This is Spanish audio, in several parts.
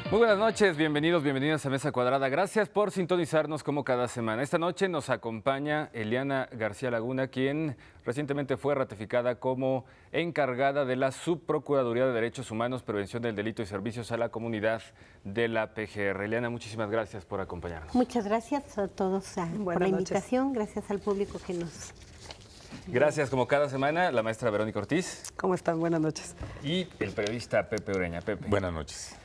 Muy buenas noches, bienvenidas a Mesa Cuadrada. Gracias por sintonizarnos como cada semana. Esta noche nos acompaña Eliana García Laguna, quien recientemente fue ratificada como encargada de la Subprocuraduría de Derechos Humanos, Prevención del Delito y Servicios a la Comunidad de la PGR. Eliana, muchísimas gracias por acompañarnos. Muchas gracias a todos por la invitación, gracias al público que nos... Gracias, como cada semana, la maestra Verónica Ortiz. ¿Cómo están? Buenas noches. Y el periodista Pepe Ureña. Pepe. Buenas noches.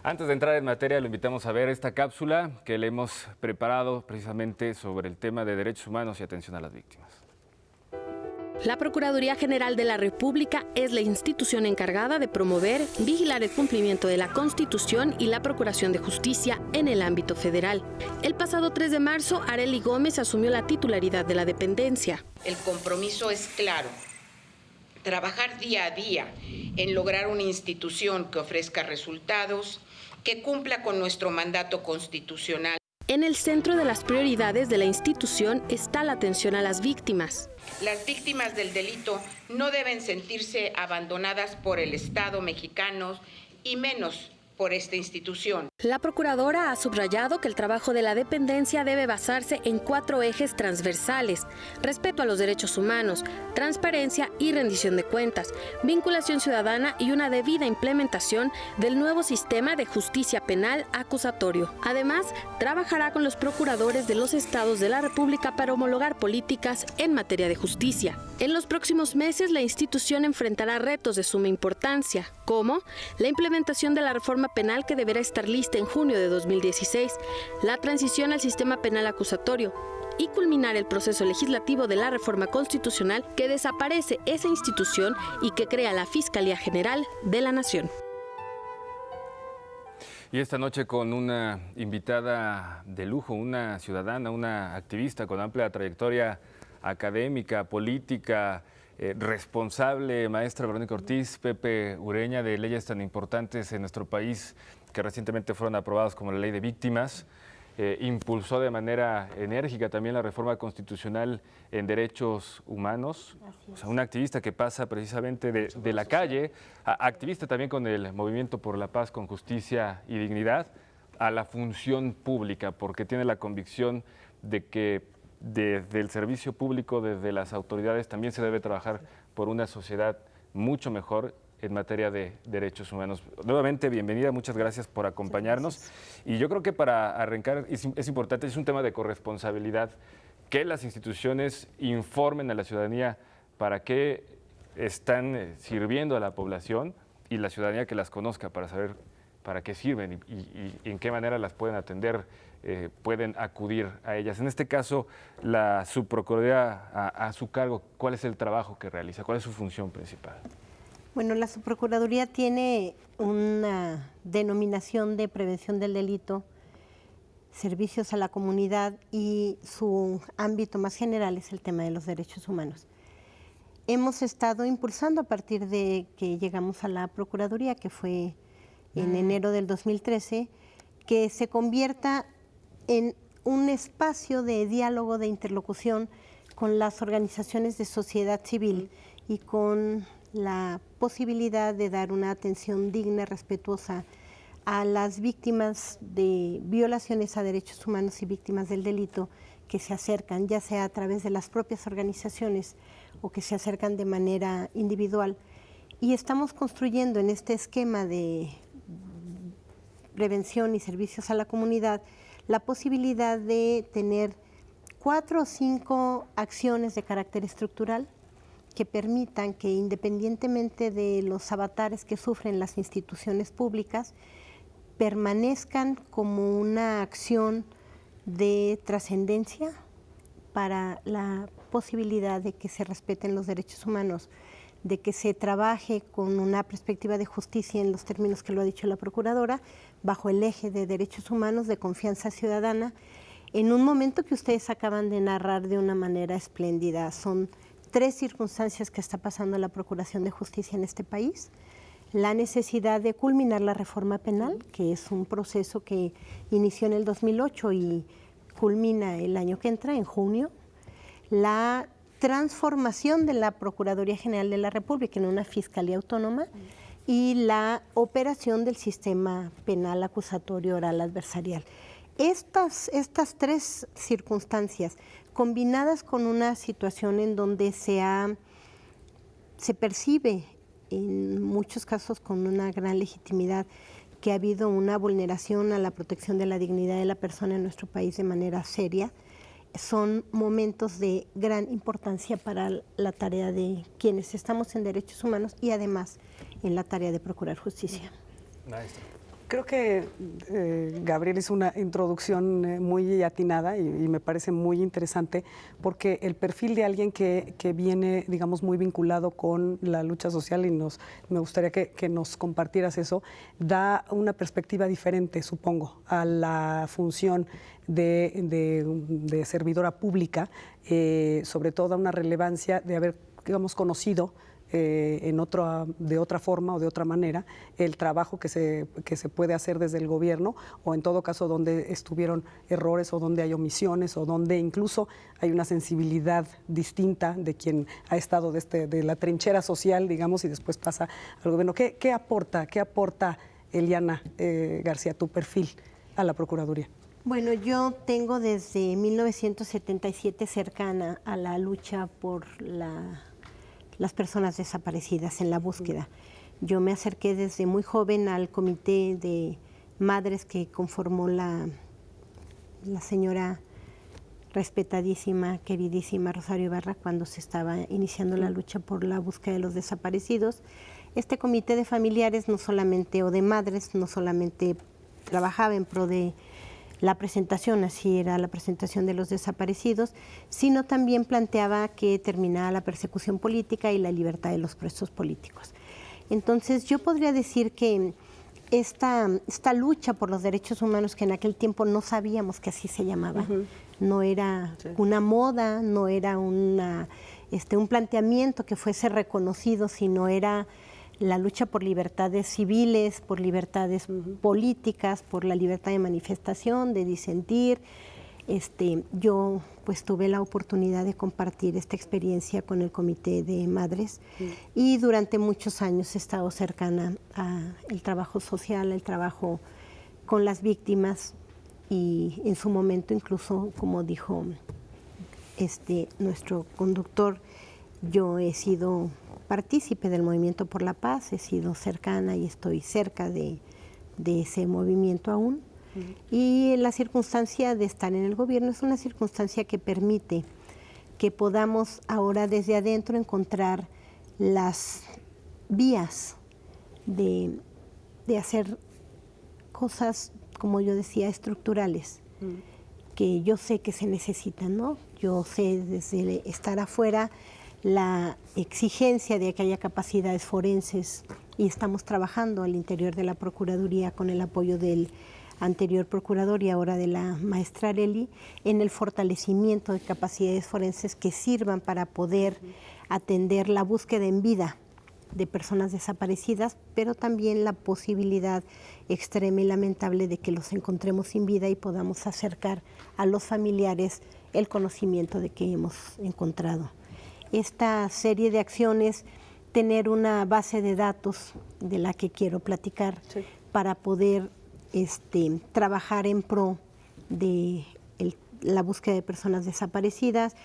Antes de entrar en materia, lo invitamos a ver esta cápsula que le hemos preparado precisamente sobre el tema de derechos humanos y atención a las víctimas. La Procuraduría General de la República es la institución encargada de promover, vigilar el cumplimiento de la Constitución y la procuración de justicia en el ámbito federal. El pasado 3 de marzo, Arely Gómez asumió la titularidad de la dependencia. El compromiso es claro. Trabajar día a día en lograr una institución que ofrezca resultados, que cumpla con nuestro mandato constitucional. En el centro de las prioridades de la institución está la atención a las víctimas. Las víctimas del delito no deben sentirse abandonadas por el Estado mexicano y menos por esta institución. La procuradora ha subrayado que el trabajo de la dependencia debe basarse en 4 ejes transversales: respeto a los derechos humanos, transparencia y rendición de cuentas, vinculación ciudadana y una debida implementación del nuevo sistema de justicia penal acusatorio. Además, trabajará con los procuradores de los estados de la República para homologar políticas en materia de justicia. En los próximos meses, la institución enfrentará retos de suma importancia, como la implementación de la reforma penal que deberá estar lista en junio de 2016, la transición al sistema penal acusatorio y culminar el proceso legislativo de la reforma constitucional que desaparece esa institución y que crea la Fiscalía General de la Nación. Y esta noche con una invitada de lujo, una ciudadana, una activista con amplia trayectoria académica, política, responsable, maestra Verónica Ortiz, Pepe Ureña, de leyes tan importantes en nuestro país que recientemente fueron aprobadas como la Ley de Víctimas. Impulsó de manera enérgica también la reforma constitucional en derechos humanos. O sea, una activista que pasa precisamente de la calle, activista también con el Movimiento por la Paz, con Justicia y Dignidad, a la función pública, porque tiene la convicción de que desde el servicio público, desde las autoridades, también se debe trabajar por una sociedad mucho mejor en materia de derechos humanos. Nuevamente, bienvenida, muchas gracias por acompañarnos. Y yo creo que para arrancar es importante, es un tema de corresponsabilidad, que las instituciones informen a la ciudadanía para qué están sirviendo a la población y la ciudadanía que las conozca para saber para qué sirven y en qué manera las pueden atender, pueden acudir a ellas. En este caso, la Subprocuraduría a su cargo, ¿cuál es el trabajo que realiza? ¿Cuál es su función principal? Bueno, la Subprocuraduría tiene una denominación de prevención del delito, servicios a la comunidad, y su ámbito más general es el tema de los derechos humanos. Hemos estado impulsando a partir de que llegamos a la Procuraduría, que fue en enero del 2013, que se convierta en un espacio de diálogo, de interlocución con las organizaciones de sociedad civil y con la posibilidad de dar una atención digna, respetuosa a las víctimas de violaciones a derechos humanos y víctimas del delito que se acercan, ya sea a través de las propias organizaciones o que se acercan de manera individual. Y estamos construyendo en este esquema de prevención y servicios a la comunidad la posibilidad de tener 4 o 5 acciones de carácter estructural que permitan que, independientemente de los avatares que sufren las instituciones públicas, permanezcan como una acción de trascendencia para la posibilidad de que se respeten los derechos humanos, de que se trabaje con una perspectiva de justicia en los términos que lo ha dicho la Procuradora, bajo el eje de derechos humanos, de confianza ciudadana, en un momento que ustedes acaban de narrar de una manera espléndida. Son 3 circunstancias que está pasando la Procuración de Justicia en este país: la necesidad de culminar la reforma penal, que es un proceso que inició en el 2008 y culmina el año que entra, en junio; la transformación de la Procuraduría General de la República en una Fiscalía Autónoma, y la operación del sistema penal acusatorio oral adversarial. Estas tres circunstancias, combinadas con una situación en donde se percibe, en muchos casos con una gran legitimidad, que ha habido una vulneración a la protección de la dignidad de la persona en nuestro país de manera seria, son momentos de gran importancia para la tarea de quienes estamos en derechos humanos y además en la tarea de procurar justicia. Maestra. Creo que Gabriel hizo una introducción muy atinada y me parece muy interesante porque el perfil de alguien que viene, digamos, muy vinculado con la lucha social y me gustaría que nos compartieras eso, da una perspectiva diferente, supongo, a la función de servidora pública, sobre todo da una relevancia de haber, digamos, conocido de otra forma o de otra manera el trabajo que se puede hacer desde el gobierno, o en todo caso donde estuvieron errores o donde hay omisiones o donde incluso hay una sensibilidad distinta de quien ha estado de la trinchera social, digamos, y después pasa al gobierno. ¿Qué aporta Eliana García, tu perfil a la Procuraduría? Bueno, yo tengo desde 1977 cercana a la lucha por las personas desaparecidas en la búsqueda. Yo me acerqué desde muy joven al comité de madres que conformó la señora respetadísima, queridísima Rosario Ibarra cuando se estaba iniciando la lucha por la búsqueda de los desaparecidos. Este comité de familiares no solamente, o de madres, no solamente trabajaba en pro de la presentación, así era la presentación de los desaparecidos, sino también planteaba que terminara la persecución política y la libertad de los presos políticos. Entonces yo podría decir que esta lucha por los derechos humanos, que en aquel tiempo no sabíamos que así se llamaba, no era una moda, no era un planteamiento que fuese reconocido, sino era la lucha por libertades civiles, por libertades políticas, por la libertad de manifestación, de disentir. Yo pues tuve la oportunidad de compartir esta experiencia con el Comité de Madres y durante muchos años he estado cercana al trabajo social, el trabajo con las víctimas y en su momento incluso, como dijo nuestro conductor, yo he sido partícipe del Movimiento por la Paz, he sido cercana y estoy cerca de ese movimiento aún. Y la circunstancia de estar en el gobierno es una circunstancia que permite que podamos ahora desde adentro encontrar las vías de hacer cosas, como yo decía, estructurales, que yo sé que se necesitan, ¿no? Yo sé desde estar afuera la exigencia de que haya capacidades forenses y estamos trabajando al interior de la Procuraduría con el apoyo del anterior procurador y ahora de la maestra Arely en el fortalecimiento de capacidades forenses que sirvan para poder atender la búsqueda en vida de personas desaparecidas, pero también la posibilidad extrema y lamentable de que los encontremos sin vida y podamos acercar a los familiares el conocimiento de que hemos encontrado. Esta serie de acciones, tener una base de datos de la que quiero platicar para poder trabajar en pro de la búsqueda de personas desaparecidas.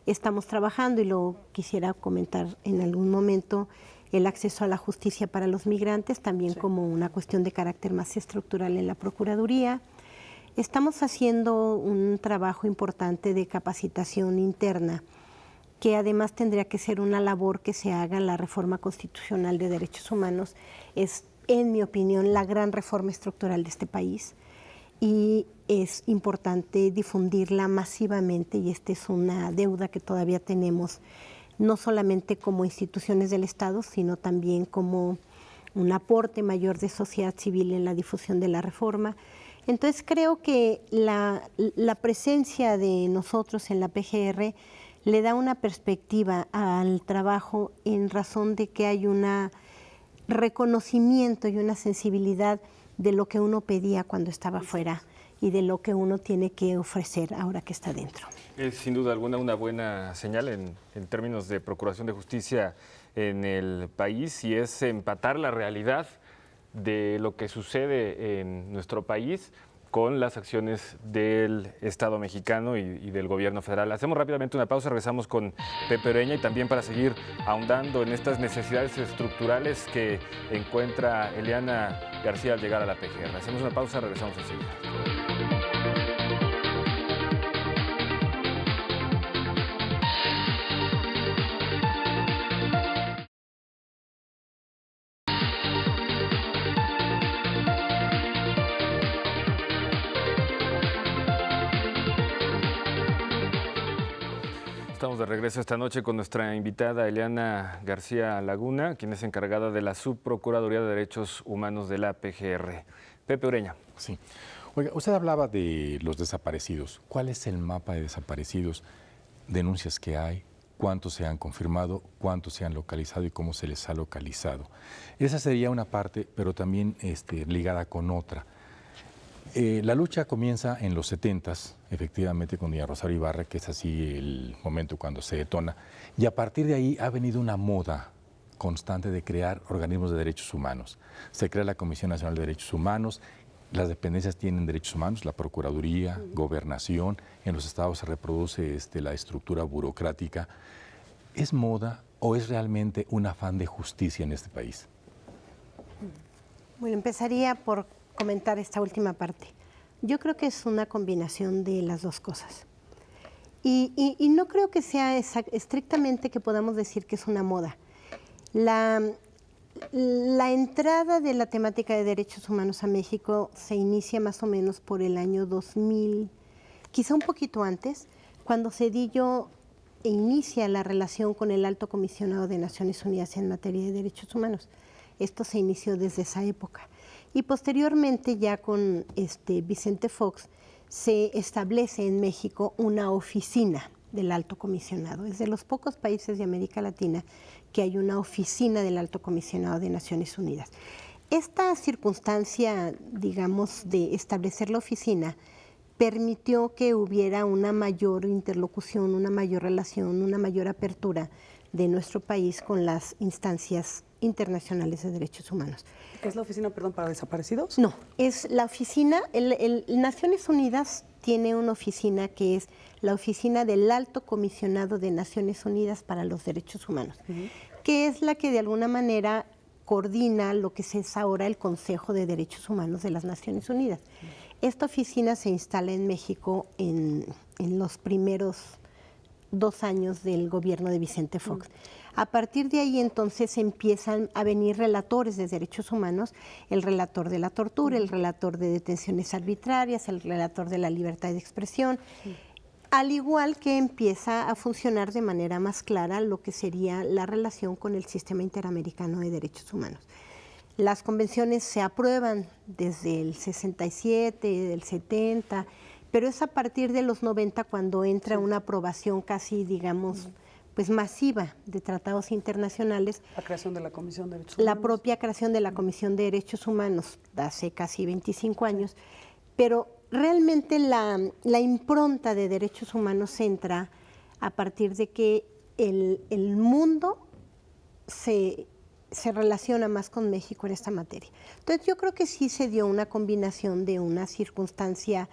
Estamos trabajando, y lo quisiera comentar en algún momento, el acceso a la justicia para los migrantes, también como una cuestión de carácter más estructural en la Procuraduría. Estamos haciendo un trabajo importante de capacitación interna, que además tendría que ser una labor que se haga en la reforma constitucional de derechos humanos. Es, en mi opinión, la gran reforma estructural de este país y es importante difundirla masivamente, y esta es una deuda que todavía tenemos, no solamente como instituciones del Estado, sino también como un aporte mayor de sociedad civil en la difusión de la reforma. Entonces creo que la presencia de nosotros en la PGR le da una perspectiva al trabajo en razón de que hay un reconocimiento y una sensibilidad de lo que uno pedía cuando estaba fuera y de lo que uno tiene que ofrecer ahora que está dentro. Es sin duda alguna una buena señal en términos de procuración de justicia en el país, y es empatar la realidad de lo que sucede en nuestro país con las acciones del Estado mexicano y del gobierno federal. Hacemos rápidamente una pausa, regresamos con Pepe Ureña, y también para seguir ahondando en estas necesidades estructurales que encuentra Eliana García al llegar a la PGR. Hacemos una pausa, regresamos enseguida. Estamos de regreso esta noche con nuestra invitada Eliana García Laguna, quien es encargada de la Subprocuraduría de Derechos Humanos de la PGR. Pepe Ureña. Sí. Oiga, usted hablaba de los desaparecidos. ¿Cuál es el mapa de desaparecidos? Denuncias que hay, cuántos se han confirmado, cuántos se han localizado y cómo se les ha localizado. Esa sería una parte, pero también ligada con otra. La lucha comienza en los 70s, efectivamente, con doña Rosario Ibarra, que es así el momento cuando se detona, y a partir de ahí ha venido una moda constante de crear organismos de derechos humanos. Se crea la Comisión Nacional de Derechos Humanos, las dependencias tienen derechos humanos, la Procuraduría, Gobernación, en los estados se reproduce la estructura burocrática. ¿Es moda o es realmente un afán de justicia en este país? Bueno, empezaría por comentar esta última parte. Yo creo que es una combinación de las dos cosas. Y no creo que sea estrictamente que podamos decir que es una moda. La entrada de la temática de derechos humanos a México se inicia más o menos por el año 2000, quizá un poquito antes, cuando Zedillo inicia la relación con el Alto Comisionado de Naciones Unidas en materia de derechos humanos. Esto se inició desde esa época. Y posteriormente, ya con Vicente Fox, se establece en México una oficina del Alto Comisionado. Es de los pocos países de América Latina que hay una oficina del Alto Comisionado de Naciones Unidas. Esta circunstancia, digamos, de establecer la oficina, permitió que hubiera una mayor interlocución, una mayor relación, una mayor apertura de nuestro país con las instancias internacionales de derechos humanos. ¿Es la oficina, perdón, para desaparecidos? No, es la oficina, Naciones Unidas tiene una oficina que es la oficina del Alto Comisionado de Naciones Unidas para los Derechos Humanos, que es la que de alguna manera coordina lo que es ahora el Consejo de Derechos Humanos de las Naciones Unidas. Esta oficina se instala en México en los primeros 2 años del gobierno de Vicente Fox. A partir de ahí entonces empiezan a venir relatores de derechos humanos, el relator de la tortura, el relator de detenciones arbitrarias, el relator de la libertad de expresión, al igual que empieza a funcionar de manera más clara lo que sería la relación con el Sistema Interamericano de Derechos Humanos. Las convenciones se aprueban desde el 67, del 70, pero es a partir de los 90 cuando entra una aprobación casi, digamos, pues masiva de tratados internacionales. La creación de la Comisión de Derechos Humanos. La propia creación de la Comisión de Derechos Humanos hace casi 25 años, pero realmente la impronta de derechos humanos entra a partir de que el mundo se relaciona más con México en esta materia. Entonces yo creo que sí se dio una combinación de una circunstancia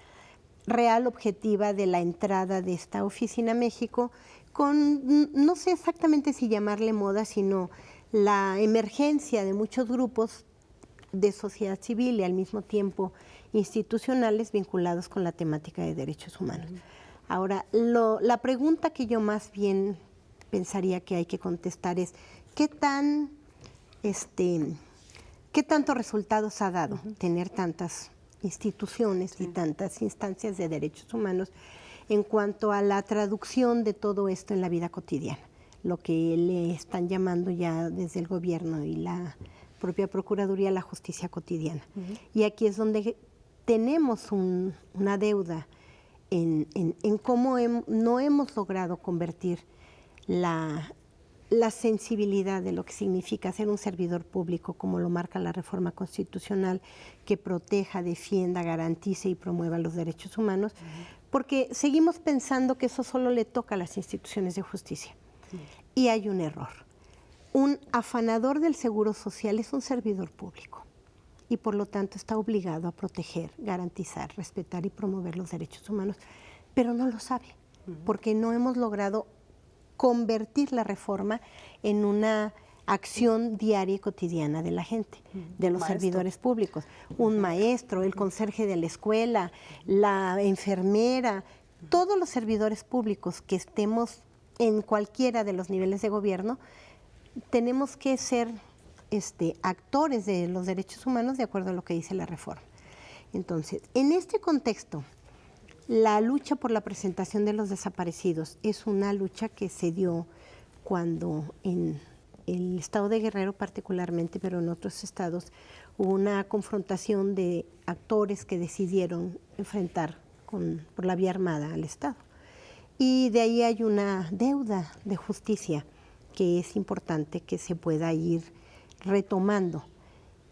real, objetiva, de la entrada de esta oficina a México, con, no sé exactamente si llamarle moda, sino la emergencia de muchos grupos de sociedad civil y al mismo tiempo institucionales vinculados con la temática de derechos humanos. Ahora, la pregunta que yo más bien pensaría que hay que contestar es ¿qué tantos resultados ha dado tener tantas instituciones y tantas instancias de derechos humanos en cuanto a la traducción de todo esto en la vida cotidiana? Lo que le están llamando ya desde el gobierno y la propia Procuraduría la justicia cotidiana. Y aquí es donde tenemos una deuda en cómo no hemos logrado convertir la sensibilidad de lo que significa ser un servidor público, como lo marca la reforma constitucional, que proteja, defienda, garantice y promueva los derechos humanos, porque seguimos pensando que eso solo le toca a las instituciones de justicia. Y hay un error. Un afanador del seguro social es un servidor público y por lo tanto está obligado a proteger, garantizar, respetar y promover los derechos humanos, pero no lo sabe, porque no hemos logrado convertir la reforma en una acción diaria y cotidiana de la gente, de los servidores públicos. Un maestro, el conserje de la escuela, la enfermera, todos los servidores públicos que estemos en cualquiera de los niveles de gobierno, tenemos que ser actores de los derechos humanos de acuerdo a lo que dice la reforma. Entonces, en este contexto, la lucha por la presentación de los desaparecidos es una lucha que se dio cuando en el estado de Guerrero particularmente, pero en otros estados, hubo una confrontación de actores que decidieron enfrentar por la vía armada al Estado. Y de ahí hay una deuda de justicia que es importante que se pueda ir retomando.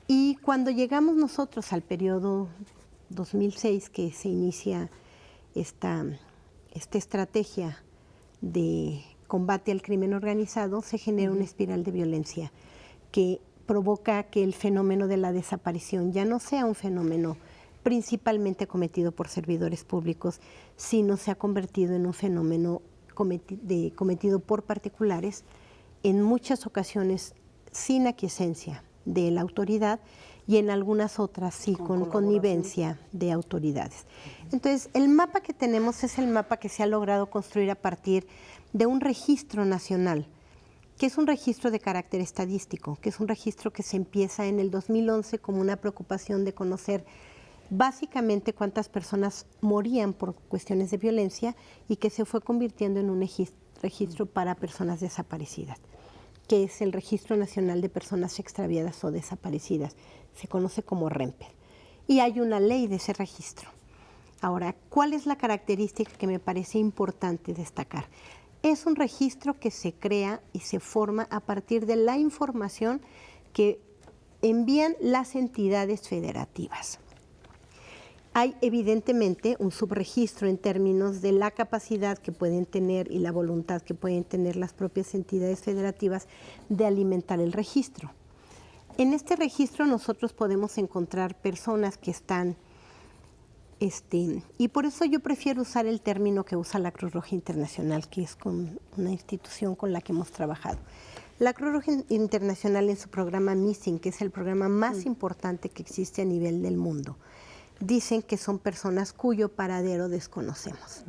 Y cuando llegamos nosotros al periodo 2006, que se inicia esta estrategia de combate al crimen organizado, se genera una espiral de violencia que provoca que el fenómeno de la desaparición ya no sea un fenómeno principalmente cometido por servidores públicos, sino se ha convertido en un fenómeno cometido por particulares, en muchas ocasiones sin aquiescencia de la autoridad y en algunas otras sí con connivencia de autoridades. Entonces, el mapa que tenemos es el mapa que se ha logrado construir a partir de un registro nacional, que es un registro de carácter estadístico, que es un registro que se empieza en el 2011 como una preocupación de conocer básicamente cuántas personas morían por cuestiones de violencia y que se fue convirtiendo en un registro para personas desaparecidas, que es el Registro Nacional de Personas Extraviadas o Desaparecidas, se conoce como REMPED. Y hay una ley de ese registro. Ahora, ¿cuál es la característica que me parece importante destacar? Es un registro que se crea y se forma a partir de la información que envían las entidades federativas. Hay evidentemente un subregistro en términos de la capacidad que pueden tener y la voluntad que pueden tener las propias entidades federativas de alimentar el registro. En este registro nosotros podemos encontrar personas que están, y por eso yo prefiero usar el término que usa la Cruz Roja Internacional, que es con una institución con la que hemos trabajado. La Cruz Roja Internacional en su programa Missing, que es el programa más importante que existe a nivel del mundo, dicen que son personas cuyo paradero desconocemos.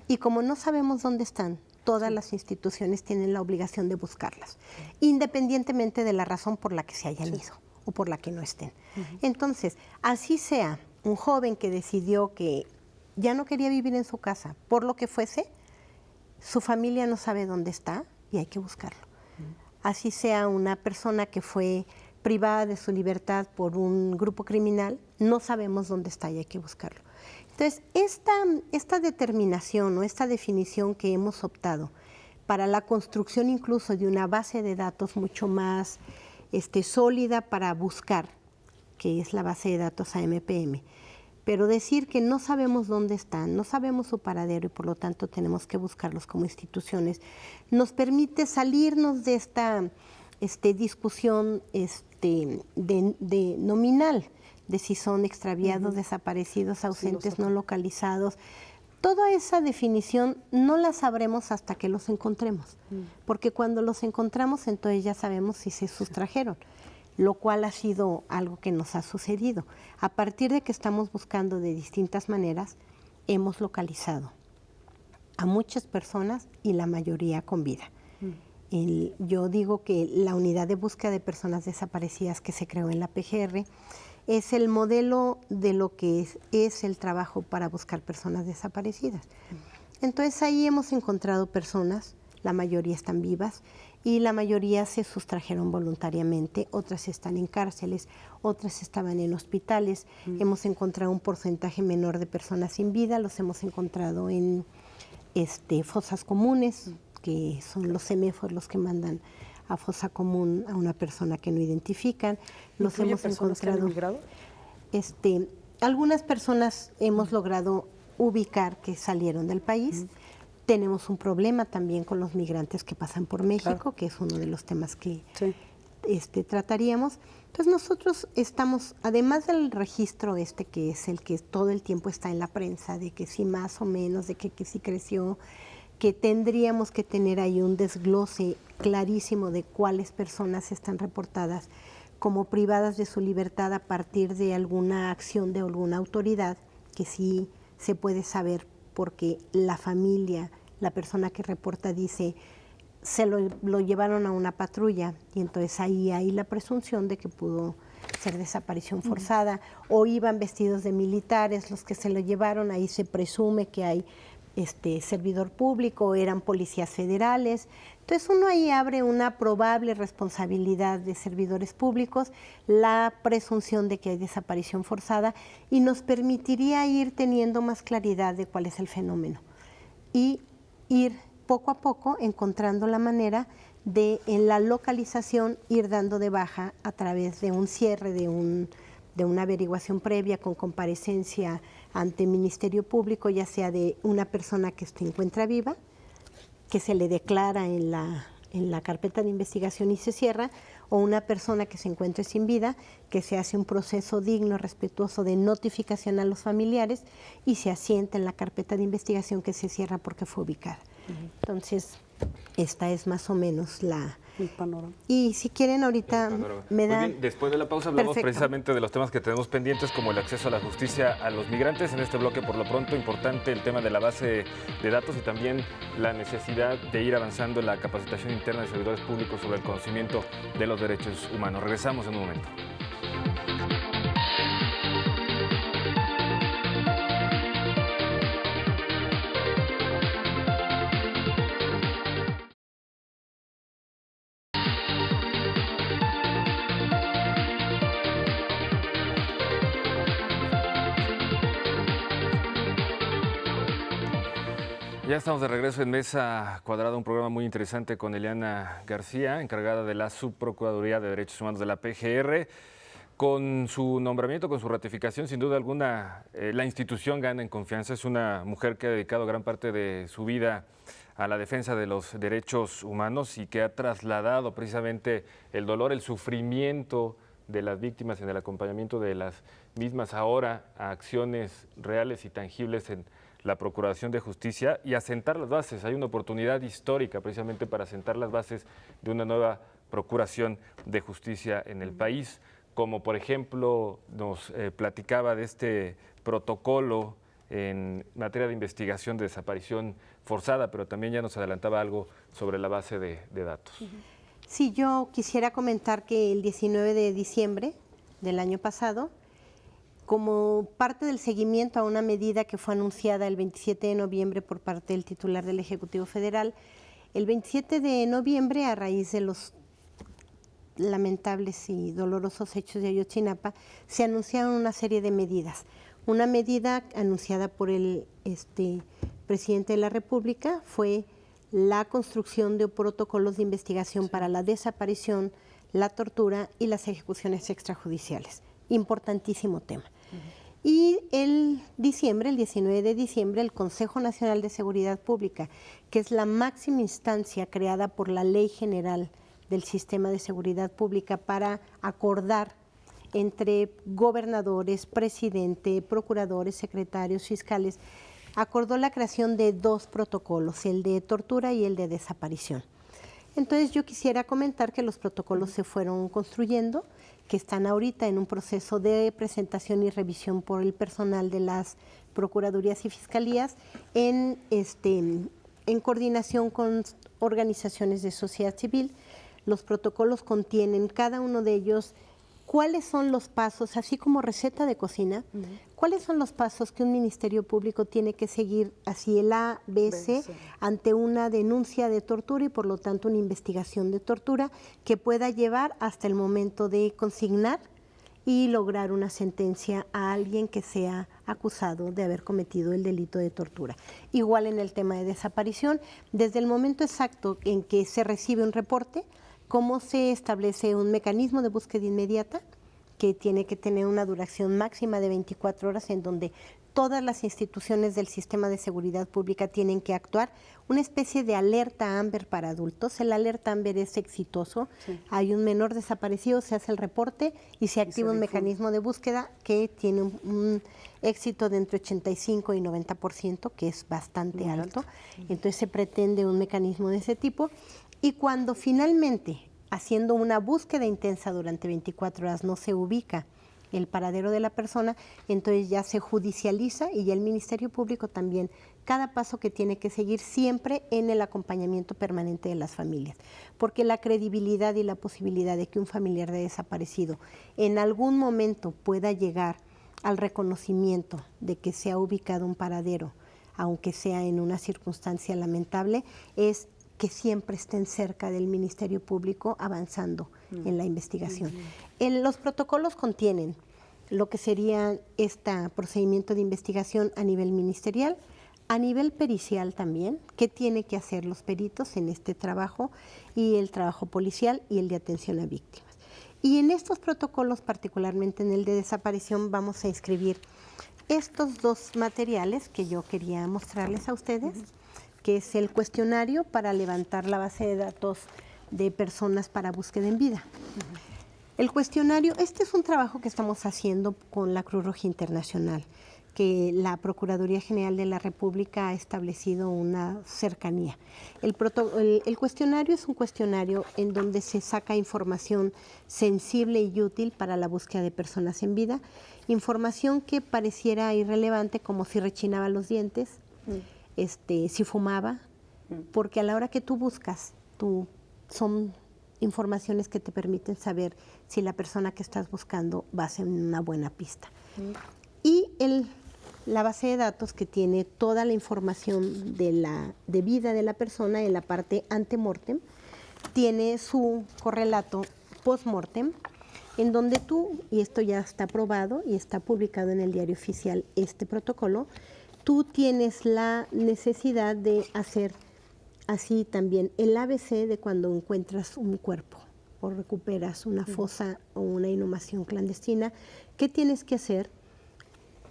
Y como no sabemos dónde están, todas las instituciones tienen la obligación de buscarlas, independientemente de la razón por la que se hayan ido o por la que no estén. Entonces, así sea un joven que decidió que ya no quería vivir en su casa, por lo que fuese, su familia no sabe dónde está y hay que buscarlo. Así sea una persona que fue privada de su libertad por un grupo criminal, no sabemos dónde está y hay que buscarlo. Entonces, esta determinación o esta definición que hemos optado para la construcción incluso de una base de datos mucho más sólida para buscar, que es la base de datos AMPM, pero decir que no sabemos dónde están, no sabemos su paradero y por lo tanto tenemos que buscarlos como instituciones, nos permite salirnos de esta discusión de nominal, de si son extraviados, desaparecidos, ausentes, no localizados. Toda esa definición no la sabremos hasta que los encontremos, porque cuando los encontramos entonces ya sabemos si se sustrajeron, lo cual ha sido algo que nos ha sucedido. A partir de que estamos buscando de distintas maneras, hemos localizado a muchas personas y la mayoría con vida. Yo digo que la unidad de búsqueda de personas desaparecidas que se creó en la PGR es el modelo de lo que es el trabajo para buscar personas desaparecidas. Entonces ahí hemos encontrado personas, la mayoría están vivas y la mayoría se sustrajeron voluntariamente, otras están en cárceles, otras estaban en hospitales. Hemos encontrado un porcentaje menor de personas sin vida, los hemos encontrado en fosas comunes, que son los CEMEFOS los que mandan a fosa común a una persona que no identifican. Los hemos encontrado. Algunas personas hemos logrado ubicar que salieron del país. Tenemos un problema también con los migrantes que pasan por México, que es uno de los temas que trataríamos. Entonces nosotros estamos, además del registro que es el que todo el tiempo está en la prensa, de que sí más o menos, de que sí creció, que tendríamos que tener ahí un desglose clarísimo de cuáles personas están reportadas como privadas de su libertad a partir de alguna acción de alguna autoridad, que sí se puede saber porque la familia, la persona que reporta dice, se lo llevaron a una patrulla y entonces ahí hay la presunción de que pudo ser desaparición forzada, o iban vestidos de militares los que se lo llevaron, ahí se presume que hay servidor público, eran policías federales. Entonces uno ahí abre una probable responsabilidad de servidores públicos, la presunción de que hay desaparición forzada y nos permitiría ir teniendo más claridad de cuál es el fenómeno y ir poco a poco encontrando la manera de en la localización ir dando de baja a través de un cierre, de una averiguación previa con comparecencia ante el Ministerio Público, ya sea de una persona que se encuentra viva, que se le declara en la carpeta de investigación y se cierra, o una persona que se encuentre sin vida, que se hace un proceso digno, respetuoso de notificación a los familiares y se asienta en la carpeta de investigación que se cierra porque fue ubicada. Entonces, esta es más o menos el panorama. Y si quieren ahorita me dan... Bien, después de la pausa hablamos precisamente de los temas que tenemos pendientes, como el acceso a la justicia a los migrantes. En este bloque, por lo pronto, importante el tema de la base de datos y también la necesidad de ir avanzando en la capacitación interna de servidores públicos sobre el conocimiento de los derechos humanos. Regresamos en un momento. Ya estamos de regreso en Mesa Cuadrada, un programa muy interesante con Eliana García, encargada de la Subprocuraduría de Derechos Humanos de la PGR. Con su nombramiento, con su ratificación, sin duda alguna, la institución gana en confianza. Es una mujer que ha dedicado gran parte de su vida a la defensa de los derechos humanos y que ha trasladado precisamente el dolor, el sufrimiento de las víctimas en el acompañamiento de las mismas ahora a acciones reales y tangibles en la Procuración de Justicia y asentar las bases. Hay una oportunidad histórica precisamente para asentar las bases de una nueva Procuración de Justicia en el país, como por ejemplo nos platicaba de este protocolo en materia de investigación de desaparición forzada, pero también ya nos adelantaba algo sobre la base de datos. Sí, yo quisiera comentar que el 19 de diciembre del año pasado, como parte del seguimiento a una medida que fue anunciada el 27 de noviembre por parte del titular del Ejecutivo Federal, el 27 de noviembre, a raíz de los lamentables y dolorosos hechos de Ayotzinapa, se anunciaron una serie de medidas. Una medida anunciada por el presidente de la República fue la construcción de protocolos de investigación para la desaparición, la tortura y las ejecuciones extrajudiciales. Importantísimo tema. Y el 19 de diciembre, el Consejo Nacional de Seguridad Pública, que es la máxima instancia creada por la Ley General del Sistema de Seguridad Pública para acordar entre gobernadores, presidente, procuradores, secretarios, fiscales, acordó la creación de 2 protocolos, el de tortura y el de desaparición. Entonces yo quisiera comentar que los protocolos se fueron construyendo, que están ahorita en un proceso de presentación y revisión por el personal de las procuradurías y fiscalías en coordinación con organizaciones de sociedad civil. Los protocolos contienen cada uno de ellos cuáles son los pasos, así como receta de cocina, cuáles son los pasos que un Ministerio Público tiene que seguir, así el A, B, C, ante una denuncia de tortura y por lo tanto una investigación de tortura que pueda llevar hasta el momento de consignar y lograr una sentencia a alguien que sea acusado de haber cometido el delito de tortura. Igual en el tema de desaparición, desde el momento exacto en que se recibe un reporte, cómo se establece un mecanismo de búsqueda inmediata que tiene que tener una duración máxima de 24 horas en donde todas las instituciones del sistema de seguridad pública tienen que actuar, una especie de alerta Amber para adultos. El alerta Amber es exitoso, hay un menor desaparecido, se hace el reporte y se activa un mecanismo de búsqueda que tiene un éxito de entre 85 y 90%, que es bastante alto. Entonces se pretende un mecanismo de ese tipo y cuando finalmente, haciendo una búsqueda intensa durante 24 horas, no se ubica el paradero de la persona, entonces ya se judicializa y ya el Ministerio Público también, cada paso que tiene que seguir siempre en el acompañamiento permanente de las familias, porque la credibilidad y la posibilidad de que un familiar de desaparecido en algún momento pueda llegar al reconocimiento de que se ha ubicado un paradero, aunque sea en una circunstancia lamentable, es que siempre estén cerca del Ministerio Público avanzando en la investigación. Los protocolos contienen lo que sería este procedimiento de investigación a nivel ministerial, a nivel pericial también, qué tienen que hacer los peritos en este trabajo y el trabajo policial y el de atención a víctimas. Y en estos protocolos, particularmente en el de desaparición, vamos a inscribir estos dos materiales que yo quería mostrarles a ustedes, que es el cuestionario para levantar la base de datos de personas para búsqueda en vida. El cuestionario, este es un trabajo que estamos haciendo con la Cruz Roja Internacional, que la Procuraduría General de la República ha establecido una cercanía. El cuestionario es un cuestionario en donde se saca información sensible y útil para la búsqueda de personas en vida, información que pareciera irrelevante, como si rechinaba los dientes, si fumaba, porque a la hora que tú buscas, son informaciones que te permiten saber si la persona que estás buscando va a ser una buena pista. Y la base de datos que tiene toda la información de vida de la persona en la parte antemortem, tiene su correlato postmortem, en donde tú, y esto ya está aprobado y está publicado en el Diario Oficial este protocolo, tú tienes la necesidad de hacer así también el ABC de cuando encuentras un cuerpo o recuperas una fosa o una inhumación clandestina. ¿Qué tienes que hacer?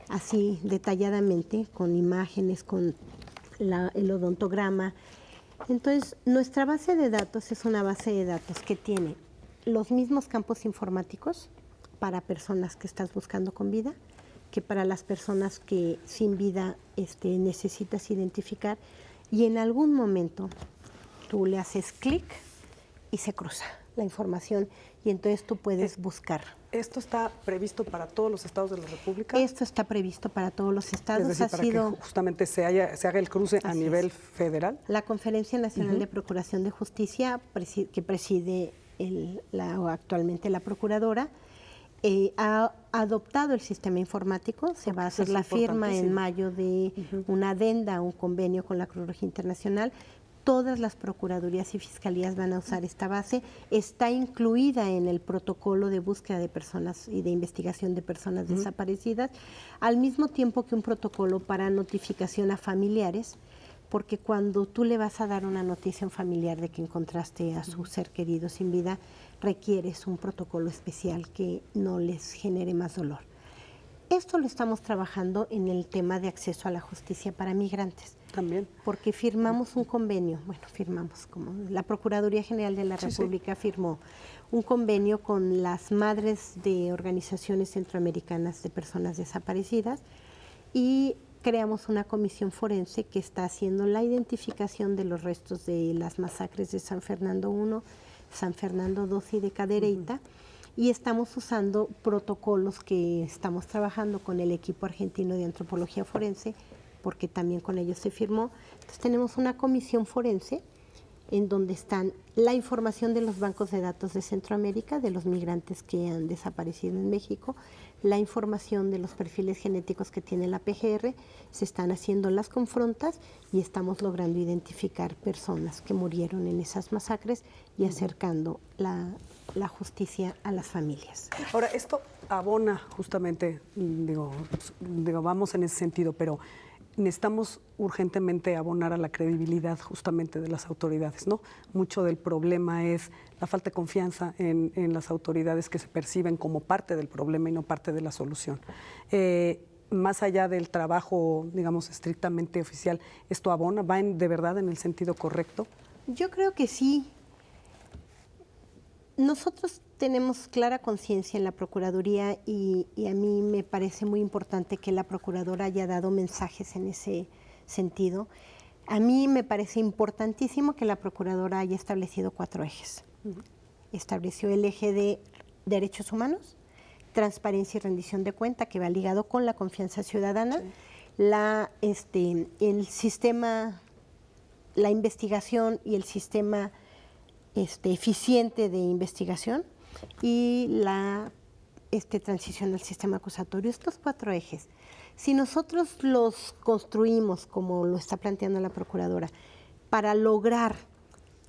Así detalladamente, con imágenes, con el odontograma. Entonces, nuestra base de datos es una base de datos que tiene los mismos campos informáticos para personas que estás buscando con vida, que para las personas que sin vida necesitas identificar, y en algún momento tú le haces clic y se cruza la información y entonces tú puedes buscar. ¿Esto está previsto para todos los estados de la República? Esto está previsto para todos los estados. Es decir, para que justamente se haga el cruce a nivel federal. La Conferencia Nacional de Procuración de Justicia, que preside actualmente la Procuradora, ha adoptado el sistema informático. Se va a hacer la firma en mayo de una adenda, un convenio con la Cruz Roja Internacional. Todas las procuradurías y fiscalías van a usar esta base. Está incluida en el protocolo de búsqueda de personas y de investigación de personas desaparecidas, al mismo tiempo que un protocolo para notificación a familiares, porque cuando tú le vas a dar una noticia a un familiar de que encontraste a su ser querido sin vida, requieres un protocolo especial que no les genere más dolor. Esto lo estamos trabajando en el tema de acceso a la justicia para migrantes. También. Porque firmamos un convenio, como la Procuraduría General de la República firmó un convenio con las madres de organizaciones centroamericanas de personas desaparecidas y creamos una comisión forense que está haciendo la identificación de los restos de las masacres de San Fernando I, San Fernando II y de Cadereyta, y estamos usando protocolos que estamos trabajando con el equipo argentino de antropología forense, porque también con ellos se firmó. Entonces tenemos una comisión forense en donde están la información de los bancos de datos de Centroamérica, de los migrantes que han desaparecido en México, la información de los perfiles genéticos que tiene la PGR, se están haciendo las confrontas y estamos logrando identificar personas que murieron en esas masacres y acercando la justicia a las familias. Ahora, esto abona justamente, vamos en ese sentido, pero necesitamos urgentemente abonar a la credibilidad justamente de las autoridades, ¿no? Mucho del problema es la falta de confianza en las autoridades que se perciben como parte del problema y no parte de la solución. Más allá del trabajo, digamos, estrictamente oficial, ¿esto abona? ¿Va de verdad en el sentido correcto? Yo creo que sí. Nosotros tenemos clara conciencia en la Procuraduría y a mí me parece muy importante que la Procuradora haya dado mensajes en ese sentido. A mí me parece importantísimo que la Procuradora haya establecido 4 ejes. Estableció el eje de derechos humanos, transparencia y rendición de cuenta, que va ligado con la confianza ciudadana, el sistema, la investigación y el sistema eficiente de investigación y la transición al sistema acusatorio. Estos 4 ejes, si nosotros los construimos como lo está planteando la Procuradora, para lograr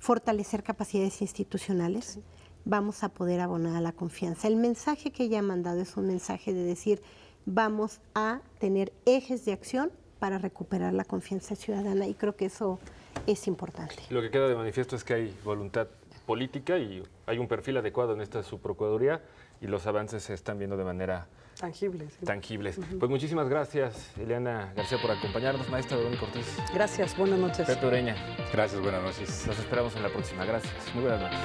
fortalecer capacidades institucionales, vamos a poder abonar a la confianza. El mensaje que ella ha mandado es un mensaje de decir, vamos a tener ejes de acción para recuperar la confianza ciudadana, y creo que eso es importante. Lo que queda de manifiesto es que hay voluntad política y hay un perfil adecuado en esta subprocuraduría y los avances se están viendo de manera tangibles. Pues muchísimas gracias, Ileana García, por acompañarnos. Maestra Verónica Ortiz. Gracias, buenas noches. Pepe Ureña. Gracias, buenas noches. Los esperamos en la próxima. Gracias. Muy buenas noches.